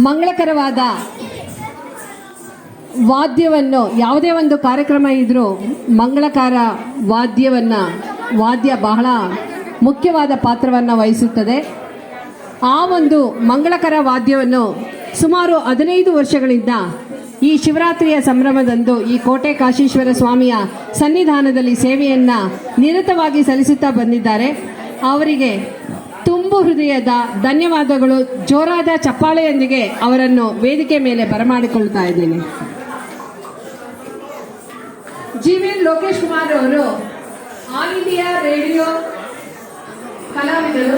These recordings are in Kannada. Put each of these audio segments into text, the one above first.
ಮಂಗಳಕರವಾದ ವಾದ್ಯವನ್ನು, ಯಾವುದೇ ಒಂದು ಕಾರ್ಯಕ್ರಮ ಇದ್ರೂ ಮಂಗಳಕಾರ ವಾದ್ಯ ಬಹಳ ಮುಖ್ಯವಾದ ಪಾತ್ರವನ್ನು ವಹಿಸುತ್ತದೆ. ಆ ಒಂದು ಮಂಗಳಕರ ವಾದ್ಯವನ್ನು ಸುಮಾರು 15 ವರ್ಷಗಳಿಂದ ಈ ಶಿವರಾತ್ರಿಯ ಸಂಭ್ರಮದಂದು ಈ ಕೋಟೆ ಕಾಶೀಶ್ವರ ಸ್ವಾಮಿಯ ಸನ್ನಿಧಾನದಲ್ಲಿ ಸೇವೆಯನ್ನು ನಿರತವಾಗಿ ಸಲ್ಲಿಸುತ್ತಾ ಬಂದಿದ್ದಾರೆ. ಅವರಿಗೆ ತುಂಬು ಹೃದಯದ ಧನ್ಯವಾದಗಳು. ಜೋರಾದ ಚಪ್ಪಾಳೆಯೊಂದಿಗೆ ಅವರನ್ನು ವೇದಿಕೆ ಮೇಲೆ ಬರಮಾಡಿಕೊಳ್ತಾ ಇದ್ದೇನೆ. ಜಿ.ವಿ.ಎನ್. ಲೋಕೇಶ್ ಕುಮಾರ್ ಅವರು ಆಲ್ ಇಂಡಿಯಾ ರೇಡಿಯೋ ಕಲಾವಿದರು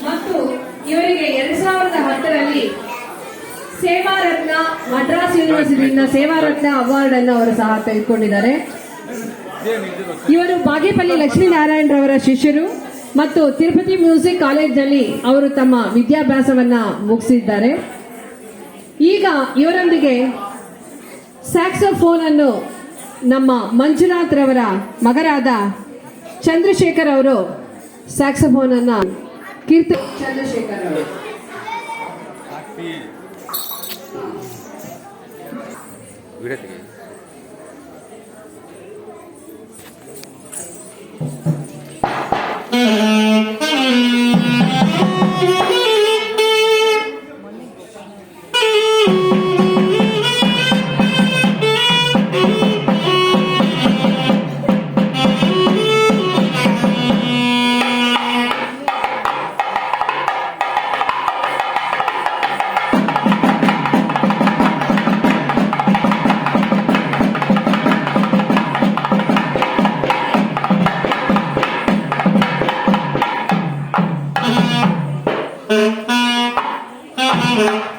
ಮತ್ತು ಇವರಿಗೆ 2010ರಲ್ಲಿ ಸೇವಾ ರತ್ನ, ಮದ್ರಾಸ್ ಯೂನಿವರ್ಸಿಟಿಯಿಂದ ಸೇವಾ ರತ್ನ ಅವಾರ್ಡ್ ಅನ್ನು ಅವರು ಸಹ ತೆಗೆದುಕೊಂಡಿದ್ದಾರೆ. ಇವರು ಬಾಗೇಪಲ್ಲಿ ಲಕ್ಷ್ಮೀನಾರಾಯಣರವರ ಶಿಷ್ಯರು ಮತ್ತು ತಿರುಪತಿ ಮ್ಯೂಸಿಕ್ ಕಾಲೇಜ್ನಲ್ಲಿ ಅವರು ತಮ್ಮ ವಿದ್ಯಾಭ್ಯಾಸವನ್ನ ಮುಗಿಸಿದ್ದಾರೆ. ಈಗ ಇವರೊಂದಿಗೆ ಸ್ಯಾಕ್ಸೋಫೋನ್ ಅನ್ನು ನಮ್ಮ ಮಂಜುನಾಥ್ ರವರ ಮಗರಾದ ಚಂದ್ರಶೇಖರ್ ಅವರು ಸ್ಯಾಕ್ಸೋಫೋನ್ ಅನ್ನು ಚಂದ್ರಶೇಖರ್ ಅವರು Thank you.